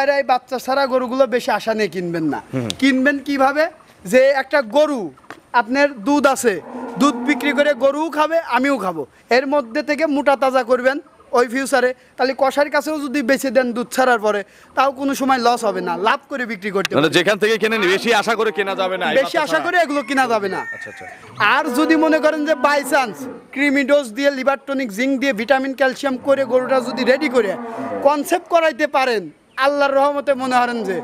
ভাইরা এই বাচ্চা ছাড়া গরুগুলো বেশি আশা নিয়ে কিনবেন না। কিনবেন কিভাবে, যে একটা গরু আপনার দুধ আছে, দুধ বিক্রি করে গরুও খাবে আমিও খাবো, এর মধ্যে থেকে মোটা তাজা করবেন ওই ফিউচারে, তাহলে কষার কাছেও যদি বেঁচে দেন দুধ ছাড়ার পরে, তাও কোনো সময় লস হবে না, লাভ করে বিক্রি করতে মানে যেখান থেকে কেনেন বেশি আশা করে কেনা যাবে না, বেশি আশা করে এগুলো কেনা যাবে না। আচ্ছা আচ্ছা। আর যদি মনে করেন যে বাই চান্স ক্রিমি ডোজ দিয়ে, লিভার টনিক, জিঙ্ক দিয়ে, ভিটামিন ক্যালসিয়াম করে গরুটা যদি রেডি করে কনসেপ্ট করাইতে পারেন, আল্লাহর রহমতে মনে করেন যে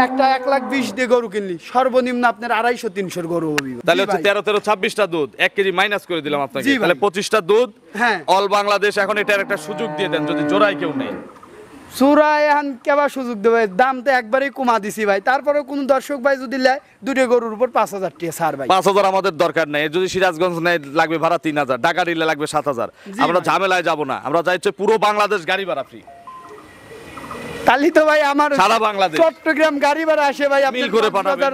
একটা 1,20,000 দিয়ে গরু কিনলি সর্বনিম্ন আপনার 250-300 গরু হবে। তাহলে হচ্ছে 13-26টা দুধ 1 কেজি মাইনাস করে দিলাম আপনাকে, তাহলে 25টা দুধ। হ্যাঁ, অল বাংলাদেশ এখন এটার একটা সুযোগ দিয়ে দেন, যদি জোড়ায় কেউ নেই। সুরায় এখন কেবা সুযোগ দেবে, দাম তো একবারেই কমা দিছি ভাই, তারপরে কোন দর্শক ভাই যদি নেয় দুটো গরুর উপর 5,000 টাকা ছাড় ভাই। 5,000 আমাদের দরকার নাই, যদি সিরাজগঞ্জ নেয় লাগবে ভাড়া 3,000, ঢাকা নিলে লাগবে 7,000। আমরা ঝামেলায় যাব না, আমরা চাইছি পুরো বাংলাদেশ গাড়ি ভাড়া ফ্রি। তাহলে তো ভাই আমার সারা বাংলাদেশ চট্টগ্রাম গাড়ি ভাড়া আসে ভাই, আপনি করে পাঠাবেন,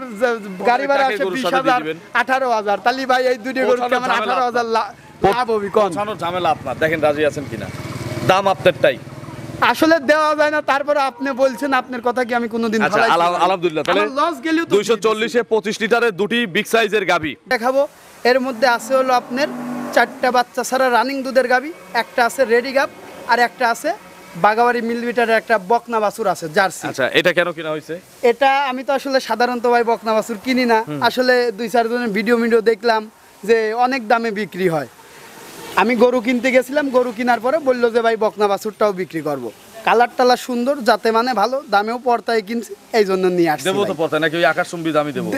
গাড়ি ভাড়া আসে 20,000 18,000, তাহলে ভাই এই দুটো গরু আমার 18,000 লাভ হবে। কোন ঝামেলা আপনার, দেখেন রাজি আছেন কিনা, দাম আপনারটাই আসলে দেওয়া যায় না, তারপরে আপনি বলছেন, আপনার কথা কি আমি কোনোদিন ফলাইছি? আলহামদুলিল্লাহ। তাহলে লস গেলেও 240 এ 25 লিটারের দুটি বিগ সাইজের গাবি দেখাবো। এর মধ্যে আছে হলো আপনার 4টা বাচ্চা ছাড়া রানিং দুধের গাবি, একটা আছে রেডি গাব, আর একটা আছে বাগাবাড়ি মিলবিটারের একটা বকনা বাছুর আছে জার্সি। আচ্ছা, এটা কেন কিনা হয়েছে? এটা আমি তো আসলে সাধারণত ভাই বকনা বাছুর কিনি না, আসলে 2-4 জনের ভিডিও দেখলাম যে অনেক দামে বিক্রি হয়। আমি গরু কিনতে গেছিলাম, গরু কেনার পরে বললো যে ভাই বকনা বাছুরটাও বিক্রি করব। কালার টালার সুন্দর, যাতে মানে ভালো, দামেও পর্তায় কিনছি, এই জন্য নিয়ে আসছি। দেবো তো পর্তায় নাকি ওই আকাশচুম্বী দামই দেবো?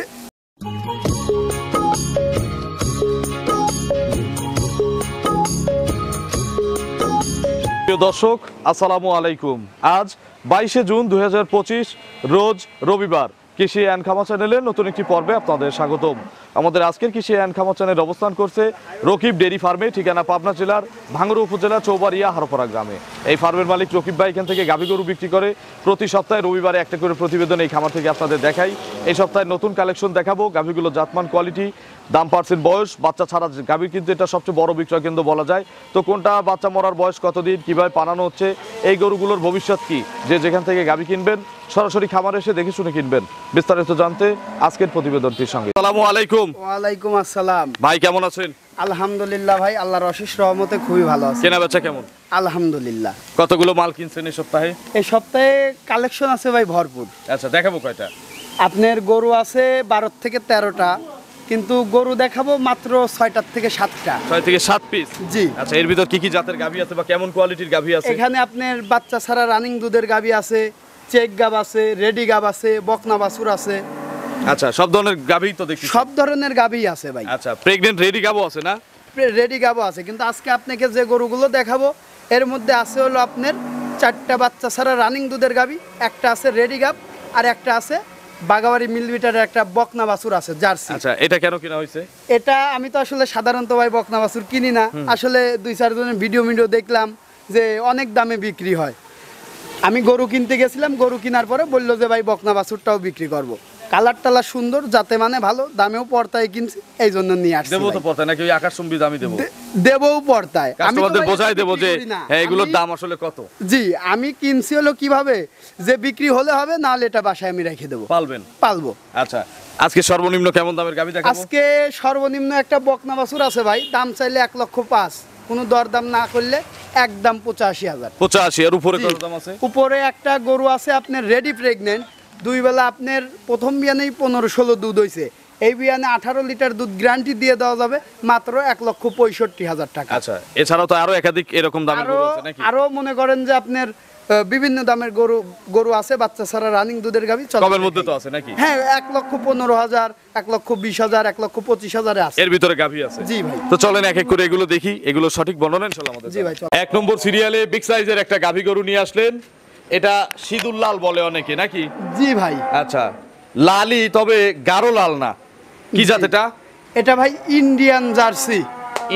প্রিয় দর্শক, আসসালামু আলাইকুম। আজ 22শে জুন 2025 রোজ রবিবার। কৃষি অ্যান্ড খামার চ্যানেলের নতুন একটি পর্বে আপনাদের স্বাগতম। আমাদের আজকের কৃষি অ্যান্ড খামার চ্যানেল অবস্থান করছে রকিব ডেইরি ফার্মে, ঠিকানা পাবনা জেলার ভাঙ্গুড়া উপজেলা চৌবাড়িয়া হারোপাড়া গ্রামে। এই ফার্মের মালিক রকিব ভাই এখান থেকে গাভী গরু বিক্রি করে। প্রতি সপ্তাহে রবিবারে একটা করে প্রতিবেদন এই খামার থেকে আপনাদের দেখাই। এই সপ্তাহে নতুন কালেকশন দেখাবো, গাভীগুলো জাতমান, কোয়ালিটি, দাম, পার্সেন্ট, বয়স। বাচ্চা ছাড়া গাভীর কিন্তু এটা সবচেয়ে বড় বিক্রয় কেন্দ্র বলা যায়। তো কোনটা বাচ্চা মরার বয়স কতদিন, কিভাবে পানানো হচ্ছে, এই গরুগুলোর ভবিষ্যৎ কি, যে যেখান থেকে গাভী কিনবেন সরাসরি খামারে এসে দেখে শুনে কিনবেন, বিস্তারিত জানতে আজকের প্রতিবেদনটির সঙ্গে। আসসালামু আলাইকুম। ওয়ালাইকুম আসসালাম। ভাই কেমন আছেন? আলহামদুলিল্লাহ ভাই, আল্লাহর অশেষ রহমতে খুবই ভালো আছে। কেনা বেচা কেমন? আলহামদুলিল্লাহ। কতগুলো মাল কিনছেন এই সপ্তাহে? এই সপ্তাহে কালেকশন আছে ভাই ভরপুর। আচ্ছা, দেখাবো কয়টা? আপনার গরু আছে 12 থেকে 13টা, কিন্তু গরু দেখাবো মাত্র 6টা থেকে 7টা। 6 থেকে 7 পিস? জি। আচ্ছা, এর ভিতর কি কি জাতের গাভী আছে বা কেমন কোয়ালিটির গাভী আছে? এখানে আপনার বাচ্চা ছাড়া রানিং দুধের গাভী আছে, চেক গাব আছে, রেডি গাব আছে, বকনা বাছুর আছে। আচ্ছা, সব ধরনের গাভী তো দেখি? সব ধরনের গাভী আছে ভাই। আচ্ছা, প্রেগন্যান্ট রেডি গাবও আছে না? রেডি গাবও আছে, কিন্তু আজকে আপনাকে যে গরুগুলো দেখাবো এর মধ্যে আছে হলো আপনার 4টা বাচ্চা ছাড়া রানিং দুধের গাভী, একটা আছে রেডি গাব, আর একটা আছে বাগাবাড়ি মিলবিটারের একটা বকনা বাছুর আছে জার্সি। আচ্ছা, এটা কেন কিনা হয়েছে? এটা আমি তো আসলে সাধারণত ভাই বকনা বাছুর কিনি না, আসলে 2-4 জনের ভিডিও দেখলাম যে অনেক দামে বিক্রি হয়। আমি গরু কিনতে গেছিলাম, গরু কেনার পরে বললো যে ভাই বকনা বাছুরটাও বিক্রি করব। কালার টালার সুন্দর, যাতে মানে ভালো, দামেও পর্তায় কিনছি, এই জন্য নিয়ে আসছি। দেবো তো পর্তায় নাকি ওই আকাশচুম্বী দামই দেবো? দেবও পর্তায়, কাস্টমারদের বোঝাই দেবো যে হ্যাঁ এগুলোর দাম আসলে কত। জি, আমি কিনছি হলো কিভাবে, যে বিক্রি হলে হবে, না হলে এটা বাসায় আমি রেখে দেবো। পালবো। আচ্ছা, আজকে সর্বনিম্ন কেমন দামের গাভী দেখাবো? আজকে সর্বনিম্ন একটা বকনা বাছুর আছে ভাই, দাম চাইলে 1,05,000, কোনো দরদাম না করলে একদম 85,000। 85? এর উপরে কত দাম আছে? উপরে একটা গরু আছে আপনার রেডি প্রেগনেন্ট, 2 বেলা আপনার প্রথম বিয়ানেই 15-16 দুধ হয়েছে, এই বিয়ানে 18 লিটার দুধ গ্যারান্টি দিয়ে দেওয়া যাবে মাত্র 1,65,000 টাকা। আচ্ছা, এছাড়াও তো আরো একাধিক এরকম দামের গরু আছে নাকি? আরো মনে করেন যে আপনার বিভিন্ন দামের গরু আছে, বাচ্চা ছাড়া রানিং দুধের গাভী। কমের মধ্যে তো আছে নাকি? হ্যাঁ, 1,15,000, 1,20,000, 1,25,000 আছে, এর ভিতরে গাভী আছে। জি ভাই। তো চলেন এক এক করে এগুলো দেখি, এগুলো সঠিক বর্ণনা ইনশাআল্লাহ আমাদের। জি ভাই। 1 নম্বর সিরিয়ালে বিগ সাইজের একটা গাভী গরু নিয়ে আসলেন, এটা সিঁদুর লাল বলে অনেকে নাকি? জি ভাই। আচ্ছা, লালই, তবে গাঢ় লাল না। কি জাত এটা? এটা ভাই ইন্ডিয়ান জার্সি।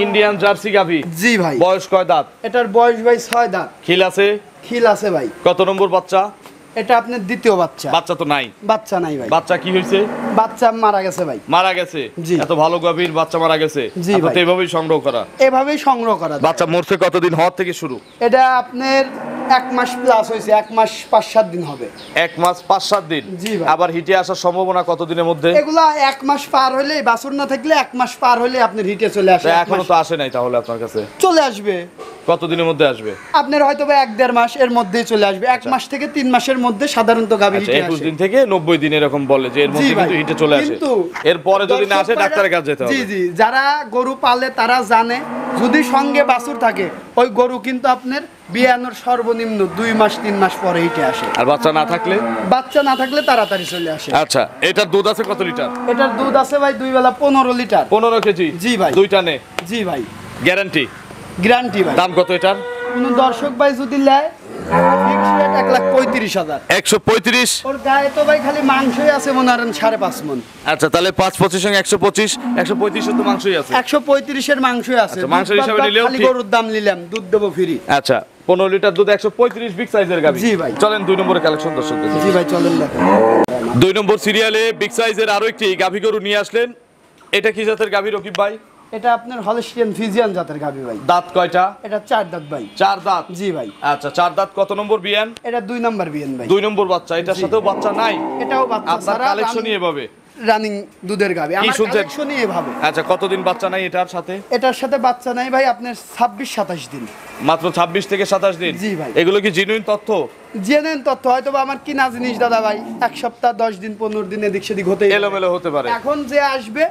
ইন্ডিয়ান জার্সি গাভী? জি ভাই। বয়স কয় দাঁত? এটার বয়স ভাই 6 দাঁত। খিল আছে? খিল আছে ভাই। কত নম্বর বাচ্চা? এটা আপনার দ্বিতীয় বাচ্চা। বাচ্চা তো নাই? বাচ্চা নাই ভাই। বাচ্চা কি হয়েছে? বাচ্চা মারা গেছে ভাই। মারা গেছে? জি। এত ভালো গাভীর বাচ্চা মারা গেছে? জি ভাই। এভাবেই সংগ্রহ করা? এভাবেই সংগ্রহ করা। বাচ্চা মরছে কতদিন হওয়ার থেকে শুরু? এটা আপনার 1 মাস প্লাস হয়েছে, 1 মাস 5-7 দিন হবে। 1 মাস 5-7 দিন। জি ভাই। আবার হিটে আসার সম্ভাবনা কত দিনের মধ্যে? এগুলা 1 মাস পার হলে, বাছুর না থাকলে 1 মাস পার হলে আপনার হিটে চলে আসে। এখনো তো আসে নাই তাহলে আপনার কাছে? চলে আসবে। কত দিনের মধ্যে আসবে? আপনার হয়তো 1-1.5 মাস এর মধ্যেই চলে আসবে। 1 মাস থেকে 3 মাসের মধ্যে সাধারণত গাভী হিটে 21 আসে। দিন থেকে 90 দিন এরকম বলে যে এর মধ্যে কিন্তু হিটে চলে আসে। এরপরে যদি না আসে ডাক্তারের কাছে যেতে হবে। জি জি, যারা গরু পালে তারা জানে, যদি সঙ্গে বাছুর থাকে ওই গরু কিন্তু আপনার বিয়ানোর সর্বনিম্ন 2 মাস 3 মাস পরে হিটে আসে। আর বাচ্চা না থাকলে? বাচ্চা না থাকলে তাড়াতাড়ি চলে আসে। আচ্ছা, এটার দুধ আছে কত লিটার? এটার দুধ আছে ভাই 2 বেলা 15 লিটার। 15 কেজি? জি ভাই। 2 টানে? জি ভাই। গ্যারান্টি? গ্যারান্টি ভাই। দাম কত এটার? কোন দর্শক ভাই যদি নেয় ফিক্স রেট 1,35,000। 135? ওর গায়ে তো ভাই খালি মাংসই আছে মনে করেন 5.5 মণ। আচ্ছা, তাহলে 5-25 সঙ্গে 125, 135 তো মাংসই আছে। 135 এর মাংসই আছে। আচ্ছা, মাংসের হিসাবে নিলেও খালি ঠিক। গরুর দাম নিলাম, দুধ দেবো ফ্রি। আচ্ছা, 15 লিটার দুধ, 135 বিগ সাইজের গাভী। জি ভাই। চলেন 2 নম্বরের কালেকশন দর্শক দেখুন। জি ভাই চলেন দেখেন। 2 নম্বর সিরিয়ালে বিগ সাইজের আরো একটি গাভী গরু নিয়ে আসলেন। এটা কি জাতের গাভী রকিব ভাই? এটা আপনার হলস্টিয়ান ফিজিয়ান জাতের গাভী ভাই। দাঁত কয়টা? এটা 4 দাঁত ভাই। 4 দাঁত? জি ভাই। আচ্ছা, 4 দাঁত। কত নম্বর বিয়ান? এটা 2 নাম্বার বিয়ান ভাই। 2 নম্বর বাচ্চা। এটার সাথেও বাচ্চা নাই? এটাও বাচ্চা আপনার ছাড়া কালেকশনই এভাবে? রানিং দুধের গাভী। কি আমার শুনছেন? কালেকশনই এভাবে। আচ্ছা, কতদিন বাচ্চা নাই এটার সাথে? এটার সাথে বাচ্চা নাই ভাই আপনার 26-27 দিন। মাত্র 26 থেকে 27 দিন? জি ভাই। এগুলো কি জেনুইন তথ্য? জেনেন তথ্য, হয়তো বা আমার কিনা জিনিস দাদা ভাই 1 সপ্তাহ 10 দিন 15 দিন এদিক সেদিক হতেই পারে। এলোমেলো হতে পারে। এখন যে আসবে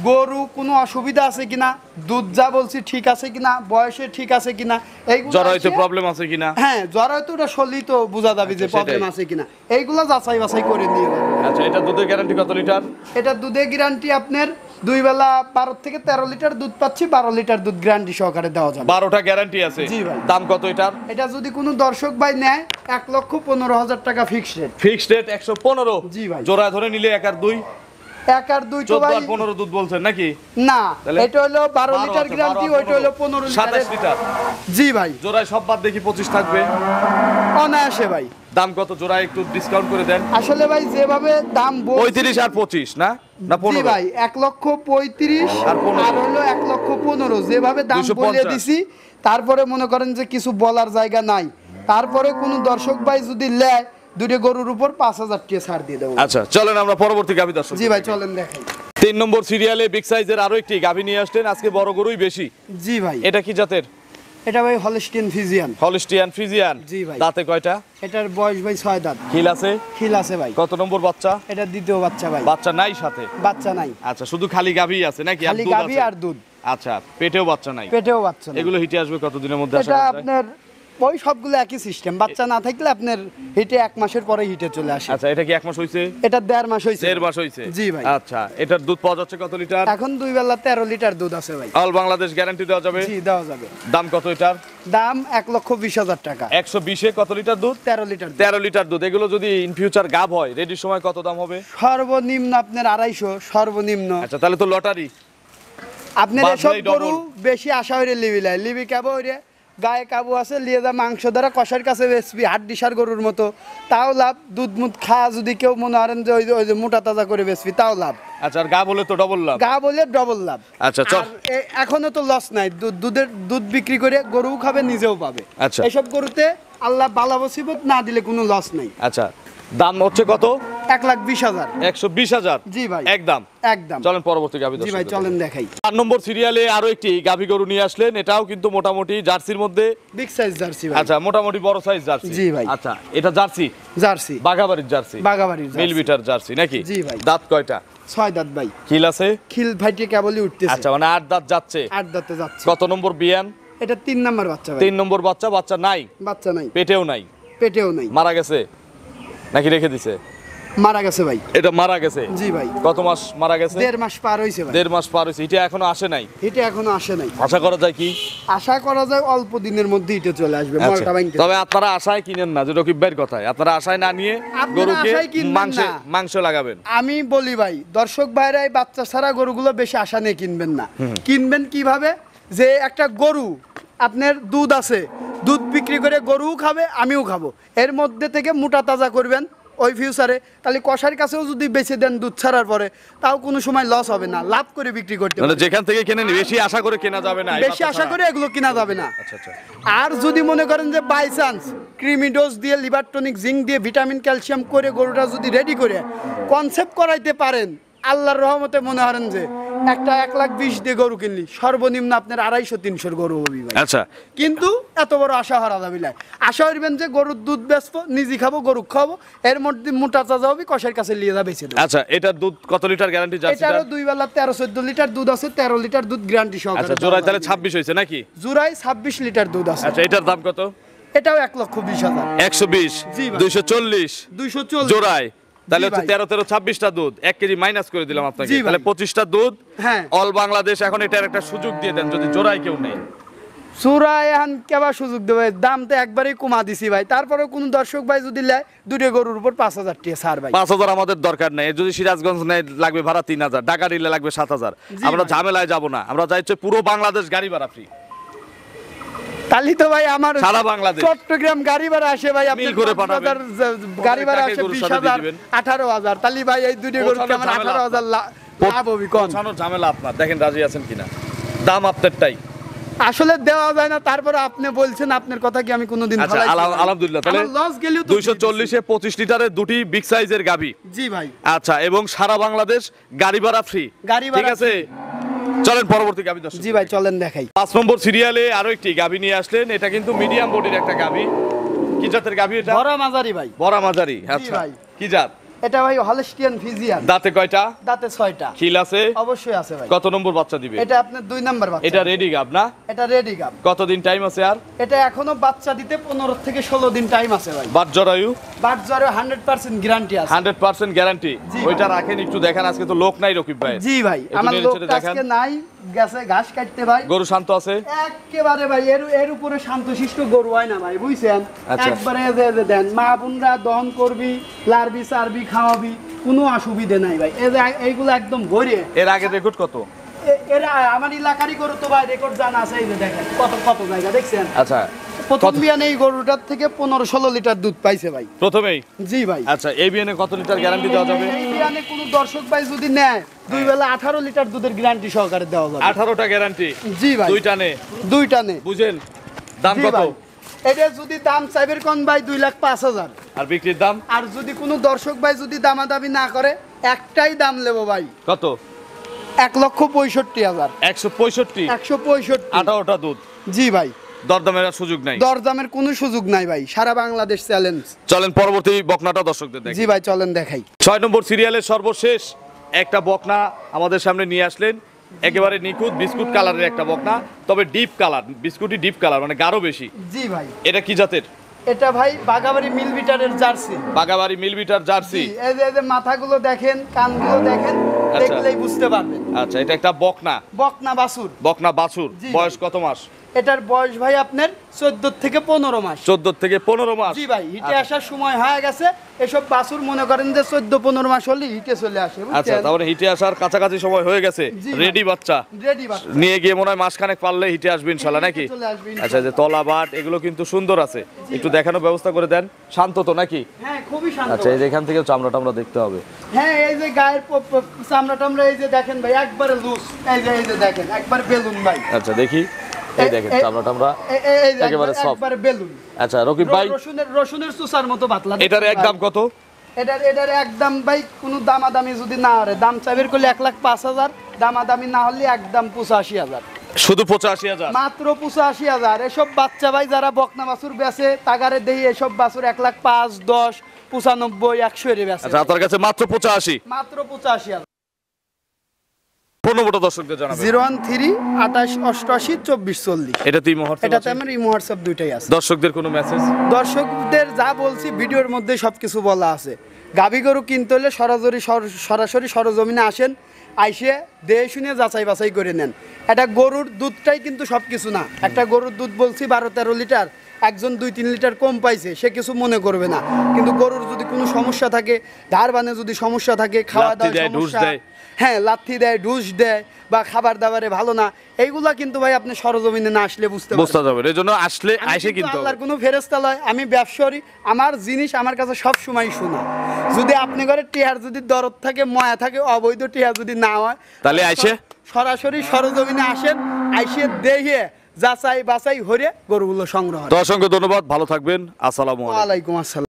গরু কোনো অসুবিধা আছে কিনা, দুধ যা বলছি ঠিক আছে কিনা, বয়সে ঠিক আছে কিনা, এইগুলো জরায়ুতে আসে- প্রবলেম আছে কিনা? হ্যাঁ, জরায়ুতে ওটা শরীরই তো বোঝা যাবে যে আচ্ছা, প্রবলেম সেটাই। আছে কিনা, এইগুলো যাচাই বাছাই করে নিয়ে যাবে। আচ্ছা, এটা দুধের গ্যারান্টি কত লিটার? এটা দুধের গ্যারান্টি আপনার 2 বেলা 12 থেকে 13 লিটার দুধ পাচ্ছি, 12 লিটার দুধ গ্যারান্টি সহকারে দেওয়া যাবে। 12টা গ্যারান্টি আছে? জি ভাই। দাম কত এটার? এটা যদি কোনো দর্শক ভাই নেয় 1,15,000 টাকা ফিক্সড রেট। Fixed rate 115? জি ভাই। জোড়া ধরে নিলে 1 আর 2? 1 আর 2 তো 14 ভাই আর 15 দুধ বলছেন নাকি? না, তাহলে? এটা হলো 12 লিটার আছে, গ্যারান্টি, 12 আর ওইটা হলো 15 27 লিটার। জি ভাই। জোড়ায় সব বাদ দেখি 25 থাকবে। অনায়াসে ভাই। দাম কত জোড়ায় একটু ডিসকাউন্ট করে দেন? আসলে ভাই যেভাবে দাম 35 আর 25 না? না জি 15? ভাই 1,35,000 আর 15 আর হলো 1,15,000 যেভাবে দাম 250 বলে দিছি, তারপরে মনে করেন যে কিছু বলার জায়গা নাই। তারপরে কোনো দর্শক ভাই যদি নেয় দুটো গরুর উপর 5,000 টাকা ছাড় দিয়ে দেবো। আচ্ছা, চলেন আমরা পরবর্তী গাভী দর্শক। জি ভাই চলেন দেখাই। 3 নম্বর সিরিয়ালে বিগ সাইজের আরো একটি গাভী নিয়ে আসলেন। আজকে বড় গরুই বেশি। জি ভাই। এটা কি জাতের? এটা ভাই হলস্টিয়ান ফিজিয়ান। Holstein Friesian? জি ভাই। দাঁতে কয়টা? এটার বয়স ভাই 6 দাঁত। খিল আছে? খিল আছে ভাই। কত নম্বর বাচ্চা? এটা দ্বিতীয় বাচ্চা ভাই। বাচ্চা নাই সাথে? বাচ্চা নাই, আচ্ছা, শুধু খালি গাভী আছে নাকি? আর খালি দুধ গাভী আছে? আর দুধ। আচ্ছা, পেটেও বাচ্চা নাই? পেটেও বাচ্চা নাই। এগুলো হিটে আসবে কতদিনের মধ্যে আশা এটা করা যায়? আপনার ওই সবগুলো একই সিস্টেম, বাচ্চা না থাকলে আপনার হিটে 1 মাসের পরে হিটে চলে আসে। আচ্ছা, এটা কি 1 মাস হইছে? এটা 1.5 মাস হয়েছে। 1.5 মাস হইছে? জি ভাই। আচ্ছা, এটার দুধ পাওয়া যাচ্ছে কত লিটার? এখন 2 বেলা 13 লিটার দুধ আছে ভাই। অল বাংলাদেশ গ্যারান্টি দেওয়া যাবে? জি দেওয়া যাবে। দাম কত এটার? দাম 1,20,000 টাকা। 120 এ কত লিটার দুধ? 13 লিটার দুধ। 13 লিটার দুধ। এগুলো যদি ইন ফিউচার গাব হয় রেডির সময় কত দাম হবে? সর্বনিম্ন আপনার 250 সর্বনিম্ন। আচ্ছা, তাহলে তো লটারি। আপনার বাদ এসব নাই গরু double। বেশি আশা হইরে লিবি কাবো হইরে গায়ে কাবু আছে লিয়ে যা মাংস দ্বারা কষার কাছে বেচবি হাড্ডিসার গরুর মতো, তাও লাভ। দুধ মুধ খাওয়া যদি কেউ মনে করেন যে ওই যে মোটা তাজা করে বেচবি, তাও লাভ। আচ্ছা, আর গাব হলে তো ডবল লাভ। গা বলে ডবল লাভ। আচ্ছা, চল। আর এখনো তো লস নাই, দুধ বিক্রি করে গরুও খাবে নিজেও পাবে। আচ্ছা। এসব গরুতে আল্লাহ বালা মুসিবত না দিলে কোনো লস নাই। আচ্ছা, দাম হচ্ছে কত? 1,20,000। 120,000? জি ভাই। একদম। একদম। চলেন পরবর্তী গাভী জি ভাই দর্শক। চলেন দেখাই। 4 নম্বর সিরিয়ালে আরো একটি গাভী গরু নিয়ে আসলেন। এটাও কিন্তু মোটামুটি জার্সির মধ্যে। বিগ সাইজ জার্সি ভাই। আচ্ছা, মোটামুটি বড় সাইজ জার্সি। জি ভাই। আচ্ছা, এটা জার্সি? জার্সি বাঘাবাড়ির জার্সি? বাগাবাড়ির জার্সি। মিলবিটার জার্সি নাকি? জি ভাই। দাঁত কয়টা? 6 দাঁত ভাই। খিল আছে? খিল ভাইটি কেবলই উঠতেছে। আচ্ছা, মানে 8 দাঁত যাচ্ছে। 8 দাঁতে যাচ্ছে। কত নম্বর বিয়ান? এটা 3 নাম্বার বাচ্চা ভাই। 3 নম্বর বাচ্চা। বাচ্চা নাই? বাচ্চা নাই, পেটেও নাই? পেটেও নাই। মারা গেছে নাকি রেখে দিছে? মারা গেছে ভাই। এটা মারা গেছে? জি ভাই। কত মাস মারা গেছে? 1.5 মাস পার হইছে ভাই। 1.5 মাস পার হয়েছে। এটা এখনো আসে নাই? এটা এখনো আসে নাই। আশা করা যায় কি? আশা করা যায় অল্প দিনের মধ্যে এটা চলে আসবে। আচ্ছা, মলটা ভাঙতে। তবে আপনারা আশায় কিনেন না, যে রকিব ভাইয়ের কথায় আপনারা আশায় না নিয়ে আপনারা গরুকে আশায় কিনবেন না। মাংস লাগাবেন। আমি বলি ভাই, দর্শক ভাইরা এই বাচ্চা ছাড়া গরুগুলো বেশি আশা নিয়ে কিনবেন না। কিনবেন কিভাবে, যে একটা গরু আপনার দুধ আছে, দুধ বিক্রি করে গরুও খাবে আমিও খাবো, এর মধ্যে থেকে মোটা তাজা করবেন, ওই ফিউচারে, তাহলে কষার কাছেও যদি বেচে দেন দুধ ছাড়ার পরে, তাও কোনো সময় লস হবে না, লাভ করে বিক্রি করতে মানে পারবেন। যেখান থেকে কিনে বেশি আশা করে কেনা যাবে না, এই বেশি বাচ্চা আশা ছাড়া। করে এগুলো কিনা যাবে না। আচ্ছা আচ্ছা। আর যদি মনে করেন যে বাই চান্স ক্রিমি ডোজ দিয়ে, লিভার টনিক, জিঙ্ক দিয়ে, ভিটামিন ক্যালসিয়াম করে গরুটা যদি রেডি করে কনসেপ্ট করাইতে পারেন, আল্লাহর রহমতে মনে করেন যে একটা 1,20,000 দিয়ে গরু কিনলি সর্বনিম্ন আপনার 250-300 গরু হবে ভাই। আচ্ছা কিন্তু এত বড় আশা হারা যাবে না। আশা করবেন যে গরুর দুধ বেচবো, নিজে খাবো, গরু খাবো, এর মধ্যে মোটা তাজা হবে, কষার কাছে লিয়ে যাবে বেচে দেবো। আচ্ছা, এটার দুধ কত লিটার গ্যারান্টি যাচ্ছে? এটারও 2 বেলা 13-14 লিটার দুধ আছে, 13 লিটার দুধ গ্যারান্টি আচ্ছা, সহকারে। জোড়ায় তাহলে 26 হয়েছে নাকি? জোড়ায় 26 লিটার দুধ আছে। আচ্ছা, এটার দাম কত? এটাও 1,20,000। 120, জি ভাই। 240 240 জোড়ায়, তাহলে জি হচ্ছে ভাই। 13 26টা দুধ, 1 কেজি মাইনাস করে দিলাম আপনাকে, জি ভাই। তাহলে 25টা দুধ। হ্যাঁ। অল বাংলাদেশ এখন এটার একটা সুযোগ দিয়ে দেন যদি জোড়ায় কেউ নেই। সুরায় এখন কেবা সুযোগ দেবে, দাম তো একবারেই কমা দিছি ভাই, তারপরে কোন দর্শক ভাই যদি লেয় দুটো গরুর উপর 5,000 টাকা ছাড় ভাই। 5,000 আমাদের দরকার নেই, যদি সিরাজগঞ্জ নেয় লাগবে ভাড়া 3,000, ঢাকা নিলে লাগবে 7,000। জি আমরা ভাই। ঝামেলায় যাব না, আমরা চাইছি পুরো বাংলাদেশ গাড়ি ভাড়া ফ্রি। তাহলে তো ভাই আমার সারা বাংলাদেশ। চট্টগ্রাম গাড়ি ভাড়া আসে ভাই, আপনি মিল করে পাঠাবেন। গাড়ি ভাড়া আসে গরুর সাথে 20,000 দিবেন। 18,000, তাহলে ভাই এই দুটো গরু পৌঁছানোর কেমন ঝামেলা 18,000 লাভ হবে কোন? পৌঁছানোর ঝামেলা আপনার, দেখেন রাজি আছেন কিনা। দাম আপনারটাই। আসলে দেওয়া যায় না, তারপরে আপনি বলছেন, আপনার কথা কি আমি কোনোদিন আচ্ছা, ফলাইছি ভাই? আলহামদুলিল্লাহ, তাহলে আমার লস গেলেও তো 240 এ 25 লিটারের দুটি বিগ সাইজের গাবি। জি ভাই। আচ্ছা, এবং সারা বাংলাদেশ গাড়ি ভাড়া ফ্রি। গাড়ি ঠিক ভাড়া আছে, চলেন পরবর্তী গাবি দর্শক। জি ভাই, চলেন দেখাই। 5 নম্বর সিরিয়ালে আরো একটি গাবি নিয়ে আসলেন, এটা কিন্তু মিডিয়াম বডির একটা গাবি। কি জাতের গাবি এটা? বড় মাঝারি ভাই। বড় মাঝারি। আচ্ছা, ভাই। কি জাত? এটা ভাই হলস্টিয়ান ফিজিয়ান। দাঁতে কয়টা? দাঁতে 6টা। খিল আছে? অবশ্যই আছে ভাই। কত নম্বর বাচ্চা দিবে? এটা আপনার 2 নাম্বার বাচ্চা। এটা রেডি গাব না? এটা রেডি গাব। কতদিন টাইম আছে আর? এটা এখনো বাচ্চা দিতে 15 থেকে 16 দিন টাইম আছে ভাই। বাট জরায়ু? বাট জ্বরে 100% গ্যারান্টি আছে। 100% গ্যারান্টি। জি ভাই। ওইটা রাখেন, একটু দেখেন, আজকে তো লোক নাই রকিব ভাই। জি ভাই, একটু আমার নেড়ে লোক চেড়ে দেখান। আজকে নাই, গেছে ঘাস কাটতে ভাই। গরু শান্ত আছে? একেবারে ভাই এর উপরে শান্তশিষ্ট গরু হয় না ভাই, বুঝছেন? আচ্ছা। একবারে যে দেন মা বোনরা দহন করবি, লারবি চারবি খাওয়াবি, কোনো অসুবিধে নাই ভাই। এইগুলো একদম ভরে। এর আগে রেকর্ড কত? এরা আমার এলাকারই গরু তো ভাই, রেকর্ড জানা আছে। এই যে দেখেন কত কত জায়গা দেখছেন। আচ্ছা, প্রথম বিয়ানে এই গরুটার থেকে 15-16 লিটার দুধ পাইছে ভাই। প্রথমেই? জি ভাই। আচ্ছা, এই বিয়ানে কত লিটার গ্যারান্টি দেওয়া যাবে? এই বিয়ানে কোনো দর্শক ভাই যদি নেয় 2 বেলা 18 লিটার দুধের গ্যারান্টি সহকারে দেওয়া যাবে। 18টা গ্যারান্টি? জি ভাই। দুইটা নে? দুইটা নে। বুঝেন দাম জি কত? ভাই। এটা যদি দাম চাইবেন কোন ভাই 2,05,000, আর বিক্রির দাম? আর যদি কোনো দর্শক ভাই যদি দামাদামি না করে, একটাই দাম নেবো ভাই, কত? 1,65,000। 165? 165। 18টা দুধ? জি ভাই। দরদামের আর সুযোগ নাই? দরদামের কোনো সুযোগ নাই ভাই, সারা বাংলাদেশ চ্যালেঞ্জ। চলেন পরবর্তী বকনাটা দর্শকদের দেখি। জি ভাই, চলেন দেখাই। 6 নম্বর সিরিয়ালের সর্বশেষ একটা বকনা আমাদের সামনে নিয়ে আসলেন, একেবারে নিখুঁত বিস্কুট কালারের একটা বকনা, তবে ডিপ কালার, বিস্কুটি ডিপ কালার, মানে গাঢ় বেশি। জি ভাই। এটা কি জাতের? এটা ভাই বাগাবাড়ি মিলবিটারের জার্সি। বাগাবাড়ি মিলবিটার জার্সি। জি, এই যে মাথাগুলো দেখেন, কানগুলো দেখেন, আচ্ছা। দেখলেই বুঝতে পারবেন। আচ্ছা, এটা একটা বকনা। বকনা বাছুর। বকনা বাছুর। জি বয়স কত মাস? এটার বয়স ভাই আপনার 14 থেকে 15 মাস। 14 থেকে 15 মাস? জি ভাই, হিটে আসার সময় হয়ে গেছে। এসব বাছুর মনে করেন যে 14-15 মাস হলে হিটে চলে আসে, আচ্ছা, বুঝছেন? তারপরে হিটে আসার কাছাকাছি সময় হয়ে গেছে, জি ভাই। রেডি বাচ্চা রেডি বাচ্চা। নিয়ে গিয়ে মনে হয় মাসখানেক পারলে হিটে আসবে ইনশাল্লাহ, নাকি? চলে আসবে ইনশাল্লাহ। আচ্ছা, যে তলা বাট এগুলো কিন্তু সুন্দর আছে, একটু দেখানোর ব্যবস্থা করে দেন। শান্ত তো নাকি? হ্যাঁ, খুবই শান্ত। আচ্ছা, এই যে এখান থেকে চামড়া টামড়া দেখতে হবে। হ্যাঁ, এই যে গায়ের চামড়া টামড়া এই যে দেখেন ভাই, একবারে লুজ। এই যে দেখেন, একবার বেলুন ভাই। আচ্ছা, দেখি। এই দেখেন চামড়া টামড়া এই যে একেবারে soft। একবারে বেলুন। আচ্ছা, রকিব ভাই, রসুনের চুষার মতো পাতলা। এটার একদম কত? এটার একদম ভাই কোনো দামাদামি যদি না হরে, দাম চাইবের করলে 1,05,000, দামাদামি না হলে একদম 85,000। শুধু 85,000? মাত্র 85,000। এসব বাচ্চা ভাই যারা বকনা বাছুর বেচে, তাগারে দেই এসব বাছুর 1,05,000, 10, 95, 100 এর বেচে। আচ্ছা, আপনার কাছে মাত্র 85? মাত্র 85,000। ফোন নম্বরটা দর্শকদের জানাবেন। 013 28 88 24 40। এটা তুই মুহূর্তে এটাতে আমার ইমো হোয়াটসঅ্যাপ দুইটাই আছে। দর্শকদের কোনো মেসেজ? দর্শকদের যা বলছি ভিডিওর মধ্যে সবকিছু বলা আছে। গাভী গরু কিনতে হলে সরাসরি সরজমিনে আসেন, আইসে দেহে শুনে যাচাই বাছাই করে নেন। একটা গরুর দুধটাই কিন্তু সব কিছু না। একটা গরুর দুধ বলছি 12-13 লিটার, একজন 2-3 লিটার কম পাইছে সে কিছু মনে করবে না, কিন্তু গরুর যদি কোনো সমস্যা থাকে, ধারবানে যদি সমস্যা থাকে, খাওয়া লাথি দাওয়ার দেয়, ডুস সমস্যা, দেয়। হ্যাঁ লাথি দেয়, ডুস দেয়, বা খাবার দাবারে ভালো না, এইগুলা কিন্তু ভাই আপনি সরজমিনে না আসলে বুঝতে বুঝতে পারবেন। যাবে, এই জন্য আসলে আমি আইসে কিন্তু কিনতে হবে। আল্লাহর কোনো ফেরেশতা লয়, আমি ব্যবসায়ী, আমার জিনিস আমার কাছে সব সময় শোনা। যদি আপনি ঘরে টিয়ার যদি দরদ থাকে, ময়া থাকে, অবৈধ টিয়া যদি না হয়, তাহলে আইসে সরাসরি সরজমিনে আসেন, আইসে দেখে যাচাই বাছাই হরে গরুগুলো সংগ্রহ। তো অসংখ্য ধন্যবাদ, ভালো থাকবেন, আসসালামু আলাইকুম। ওয়ালাইকুম আসসালাম।